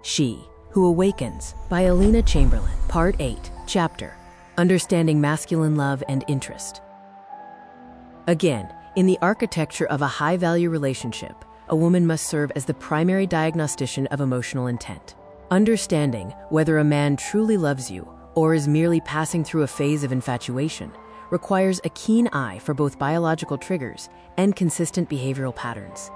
She Who Awakens by Alina Chamberlain, Part 8, Chapter, Understanding Masculine Love and Interest. Again, in the architecture of a high-value relationship, a woman must serve as the primary diagnostician of emotional intent. Understanding whether a man truly loves you or is merely passing through a phase of infatuation requires a keen eye for both biological triggers and consistent behavioral patterns.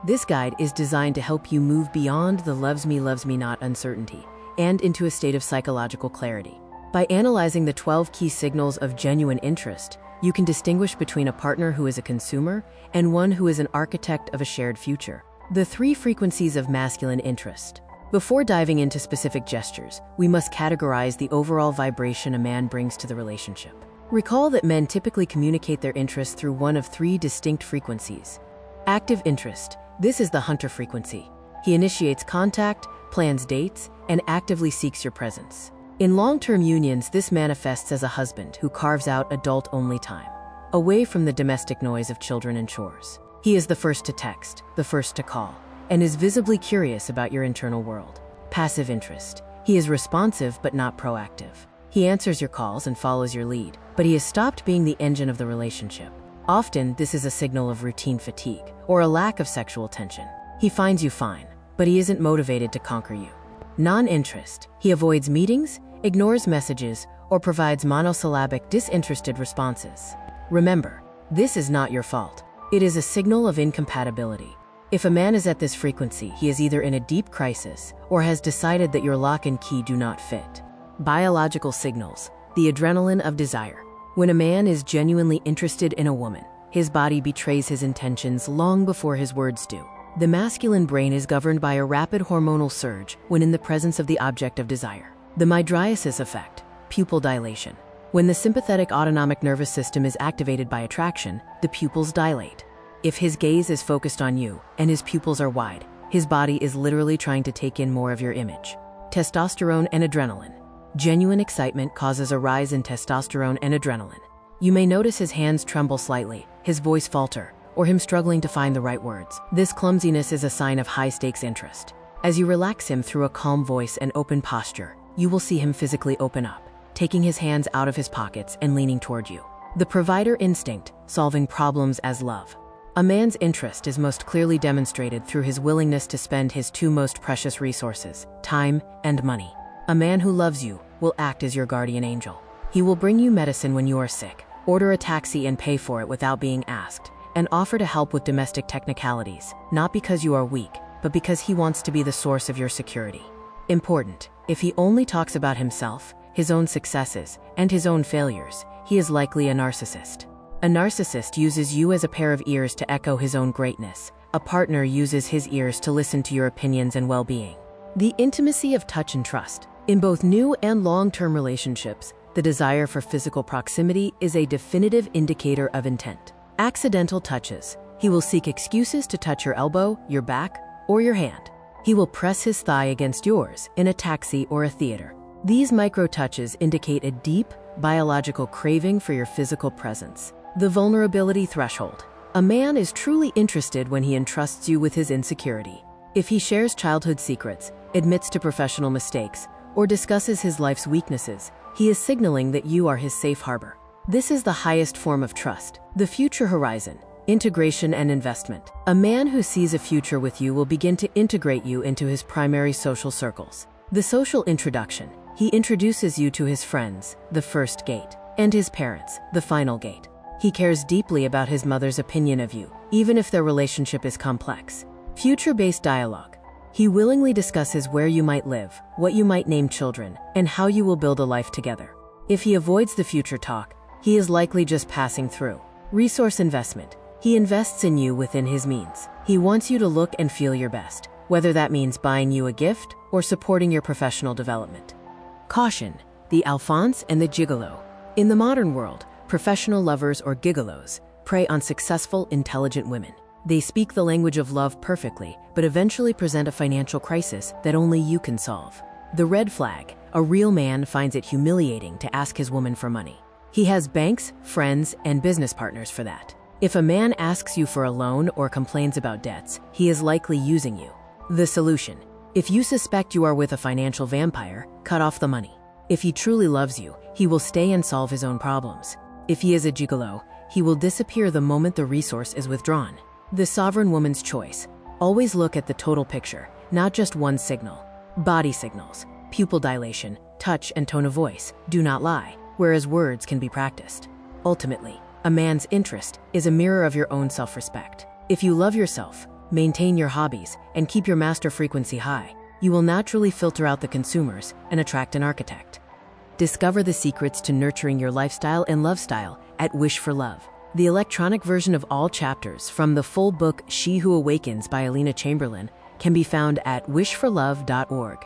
This guide is designed to help you move beyond the loves me not uncertainty and into a state of psychological clarity. By analyzing the 12 key signals of genuine interest, you can distinguish between a partner who is a consumer and one who is an architect of a shared future. The 3 frequencies of masculine interest. Before diving into specific gestures, we must categorize the overall vibration a man brings to the relationship. Recall that men typically communicate their interest through one of 3 distinct frequencies. Active interest. This is the hunter frequency. He initiates contact, plans dates, and actively seeks your presence. In long-term unions, this manifests as a husband who carves out adult-only time, away from the domestic noise of children and chores. He is the first to text, the first to call, and is visibly curious about your internal world. Passive interest. He is responsive but not proactive. He answers your calls and follows your lead, but he has stopped being the engine of the relationship. Often, this is a signal of routine fatigue or a lack of sexual tension. He finds you fine, but he isn't motivated to conquer you. Non-interest. He avoids meetings, ignores messages, or provides monosyllabic, disinterested responses. Remember, this is not your fault. It is a signal of incompatibility. If a man is at this frequency, he is either in a deep crisis or has decided that your lock and key do not fit. Biological signals. The adrenaline of desire. When a man is genuinely interested in a woman, his body betrays his intentions long before his words do. The masculine brain is governed by a rapid hormonal surge when in the presence of the object of desire. The mydriasis effect, pupil dilation. When the sympathetic autonomic nervous system is activated by attraction, the pupils dilate. If his gaze is focused on you and his pupils are wide, his body is literally trying to take in more of your image. Testosterone and adrenaline. Genuine excitement causes a rise in testosterone and adrenaline. You may notice his hands tremble slightly, his voice falter, or him struggling to find the right words. This clumsiness is a sign of high-stakes interest. As you relax him through a calm voice and open posture, you will see him physically open up, taking his hands out of his pockets and leaning toward you. The provider instinct, solving problems as love. A man's interest is most clearly demonstrated through his willingness to spend his 2 most precious resources, time and money. A man who loves you will act as your guardian angel. He will bring you medicine when you are sick, order a taxi and pay for it without being asked, and offer to help with domestic technicalities, not because you are weak, but because he wants to be the source of your security. Important. If he only talks about himself, his own successes, and his own failures, he is likely a narcissist. A narcissist uses you as a pair of ears to echo his own greatness. A partner uses his ears to listen to your opinions and well-being. The intimacy of touch and trust. In both new and long-term relationships, the desire for physical proximity is a definitive indicator of intent. Accidental touches. He will seek excuses to touch your elbow, your back, or your hand. He will press his thigh against yours in a taxi or a theater. These micro-touches indicate a deep, biological craving for your physical presence. The vulnerability threshold. A man is truly interested when he entrusts you with his insecurity. If he shares childhood secrets, admits to professional mistakes, or discusses his life's weaknesses, he is signaling that you are his safe harbor. This is the highest form of trust. The future horizon. Integration and investment. A man who sees a future with you will begin to integrate you into his primary social circles. The social introduction. He introduces you to his friends, the first gate, and his parents, the final gate. He cares deeply about his mother's opinion of you, even if their relationship is complex. Future-based dialogue. He willingly discusses where you might live, what you might name children, and how you will build a life together. If he avoids the future talk, he is likely just passing through. Resource investment. He invests in you within his means. He wants you to look and feel your best, whether that means buying you a gift or supporting your professional development. Caution. The Alphonse and the Gigolo. In the modern world, professional lovers or gigolos prey on successful, intelligent women. They speak the language of love perfectly, but eventually present a financial crisis that only you can solve. The red flag. A real man finds it humiliating to ask his woman for money. He has banks, friends, and business partners for that. If a man asks you for a loan or complains about debts, he is likely using you. The solution. If you suspect you are with a financial vampire, cut off the money. If he truly loves you, he will stay and solve his own problems. If he is a gigolo, he will disappear the moment the resource is withdrawn. The sovereign woman's choice. Always look at the total picture, not just one signal. Body signals, pupil dilation, touch, and tone of voice do not lie, whereas words can be practiced. Ultimately, a man's interest is a mirror of your own self-respect. If you love yourself, maintain your hobbies, and keep your master frequency high, you will naturally filter out the consumers and attract an architect. Discover the secrets to nurturing your lifestyle and love style at Wish for Love. The electronic version of all chapters from the full book She Who Awakens by Alina Chamberlain can be found at wishforlove.org.